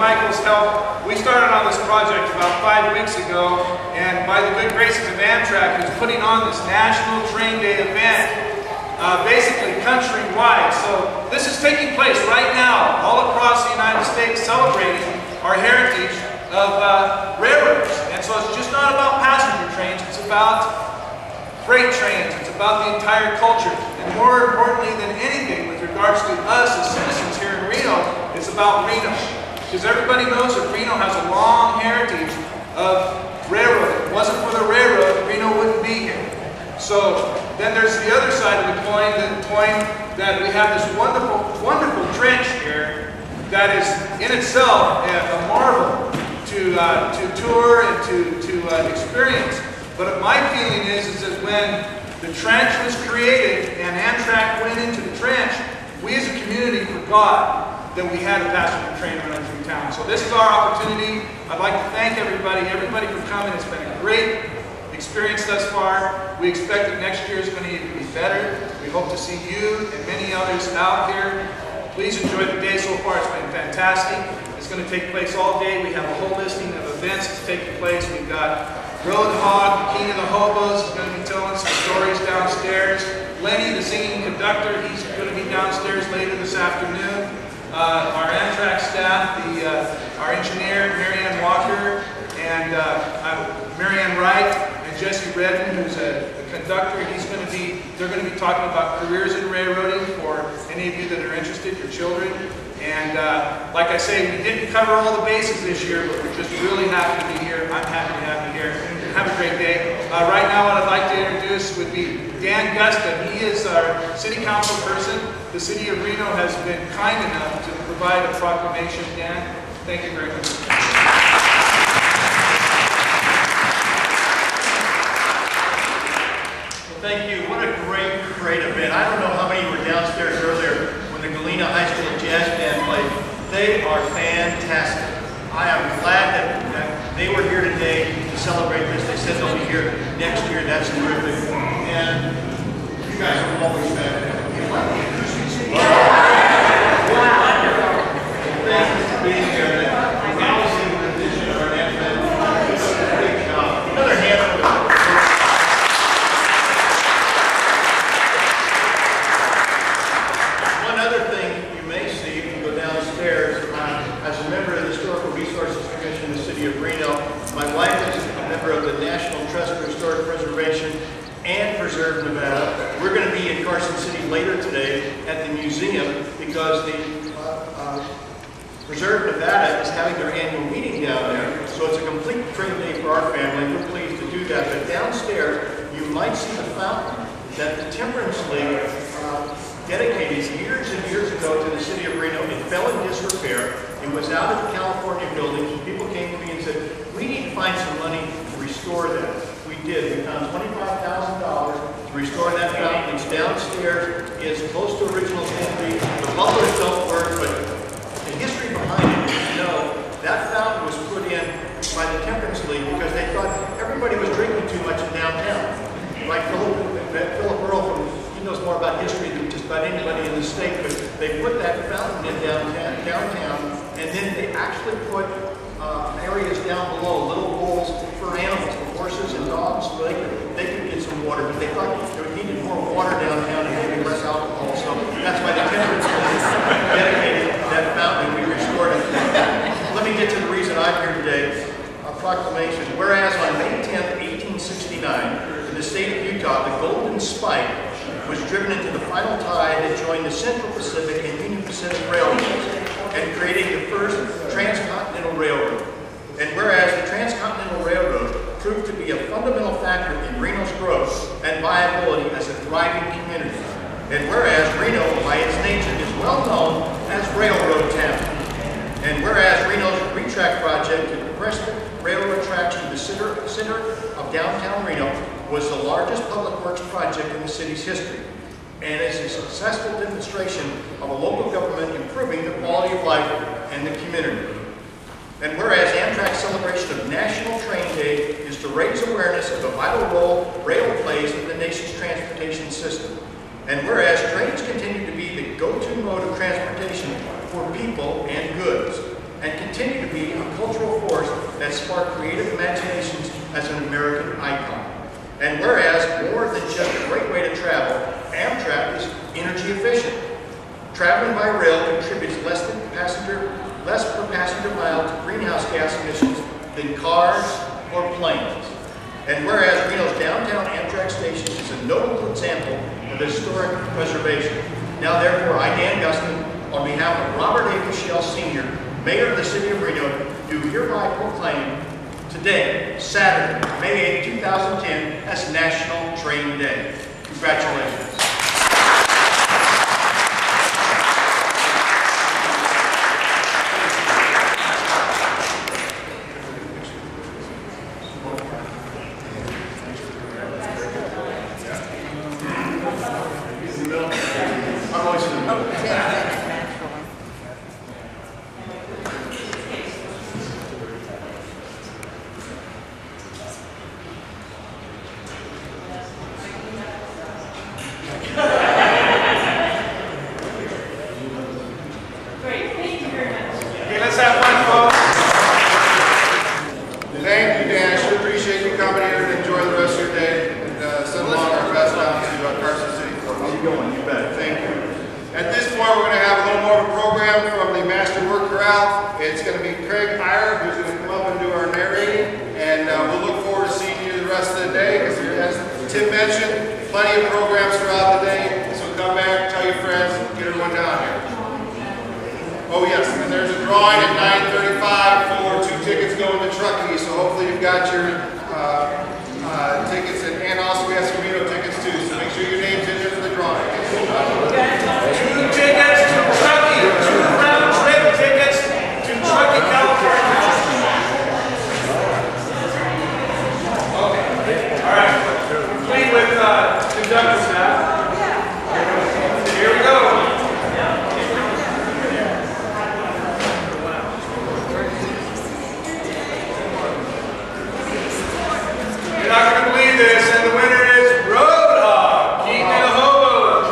Michael's help, we started on this project about 5 weeks ago, and by the good graces of Amtrak, who's putting on this National Train Day event, basically countrywide. So this is taking place right now, all across the United States, celebrating our heritage of railroads. And so it's just not about passenger trains, it's about freight trains, it's about the entire culture. And more importantly than anything, with regards to us as citizens here in Reno, it's about Reno. Because everybody knows that Reno has a long heritage of railroad. If it wasn't for the railroad, Reno wouldn't be here. So then there's the other side of the coin that we have this wonderful, wonderful trench here that is in itself a marvel to tour and to experience. But my feeling is that when the trench was created and Amtrak went into the trench, we as a community forgot that we had a passenger train running through town. So this is our opportunity. I'd like to thank everybody for coming. It's been a great experience thus far. We expect that next year is going to even be better. We hope to see you and many others out here. Please enjoy the day so far. It's been fantastic. It's going to take place all day. We have a whole listing of events that's taking place. We've got Roadhog, the King of the Hobos, is going to be telling some stories downstairs. Lenny, the singing conductor, he's going to be downstairs later this afternoon. Our Amtrak staff, our engineer, Marianne Walker, and Marianne Wright, and Jesse Redden, who's a conductor. They're going to be talking about careers in railroading for any of you that are interested, your children. And like I say, we didn't cover all the bases this year, but we're just really happy to be here. I'm happy to have you here. Have a great day. Right now, what I'd like to introduce would be Dan Gusta. He is our city council person. The city of Reno has been kind enough to provide a proclamation. Dan, thank you very much. Well, thank you. What a great event. I don't know how many were downstairs earlier when the Galena High School Jazz Band played. They are fantastic. I am glad that they were here today to celebrate this. They said they'll be here next year. That's terrific. And you guys are always back. Thank you for being here. Acknowledging the vision of our Amtrak. Great job. Another hand for them. One other thing you may see if you go downstairs, as a member of the Historical Resources Commission in the city of Reno, my wife is a member of the National Trust for Historic Preservation and Preserve Nevada. We're going to be in Carson City later today at the museum because the Preserve Nevada is having their annual meeting down there. So it's a complete train day for our family. We're pleased to do that. But downstairs, you might see the fountain that the Temperance League dedicated years and years ago to the city of Reno. It fell in disrepair. It was out of the California buildings. People came to me and said, we need to find some money to restore that. We did. We found $25,000 to restore that fountain. It's downstairs. It's close to original history. The bubblers don't work, but the history behind it, you know, that fountain was put in by the Temperance League because they thought everybody was drinking too much in downtown. Like Philip Earl, he knows more about history than just about anybody in the state, but they put that fountain in downtown, and then they actually put areas down below, little bowls for animals, for horses and dogs, so they could get some water. But they thought they needed more water downtown and maybe less alcohol, so that's why the Temperance League dedicated that fountain and we restored it. Let me get to the reason I'm here today. A proclamation. Whereas on May 10th, 1869, in the state of Utah, the Golden Spike was driven into the final tie that joined the Central Pacific and Union Pacific Railroads and creating the first transcontinental railroad. And whereas the Transcontinental Railroad proved to be a fundamental factor in Reno's growth and viability as a thriving community. And whereas Reno, by its nature, is well known as Railroad Town. And whereas Reno's retrack project to compress the railroad tracks to the center of downtown Reno was the largest public works project in the city's history, and is a successful demonstration of a local government improving the quality of life and the community. And whereas Amtrak's celebration of National Train Day is to raise awareness of the vital role rail plays in the nation's transportation system. And whereas trains continue to be the go-to mode of transportation for people and goods. and continue to be a cultural force that sparked creative imaginations as an American icon. And whereas more than just a great way to travel, Amtrak is energy efficient. Traveling by rail contributes less per passenger mile to greenhouse gas emissions than cars or planes. And whereas Reno's downtown Amtrak station is a notable example of historic preservation. Now therefore, I, Dan Gustin, on behalf of Robert A. Michelle Sr., Mayor of the City of Reno, do hereby proclaim today, Saturday, May 8, 2010, as National Train Day. Congratulations. I'm always in the middle. Thank you, Dan. I sure appreciate you coming here and enjoy the rest of your day and send along our best down to Carson City. How you going? You bet. Thank you. At this point, we're going to have a little more of a program from the Master Work Corral. It's going to be Craig Iyer who's going to come up and do our narrating, and we'll look forward to seeing you the rest of the day because, as Tim mentioned, plenty of programs throughout the day. So come back, tell your friends, get everyone down here. Oh yes, and there's a drawing at 9:35 for 2 tickets going to Truckee, so hopefully you've got your tickets, and also we have some Reno tickets too, so make sure your name's in there for the drawing. 2 tickets to Truckee, 2 round-trip tickets to Truckee, California. Okay, all right, complete with conductor staff. Here we go. You're not going to believe this, and the winner is Roadhog, King of the Hobos.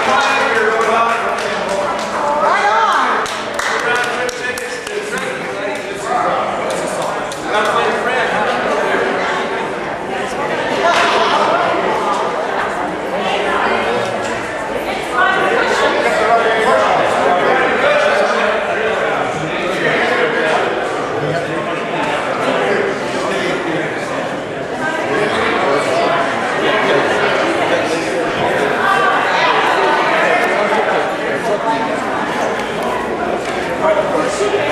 Come on in here, Roadhog. Right on. 2 round-trip tickets to Truckee, buddy. This is not my friend. Super.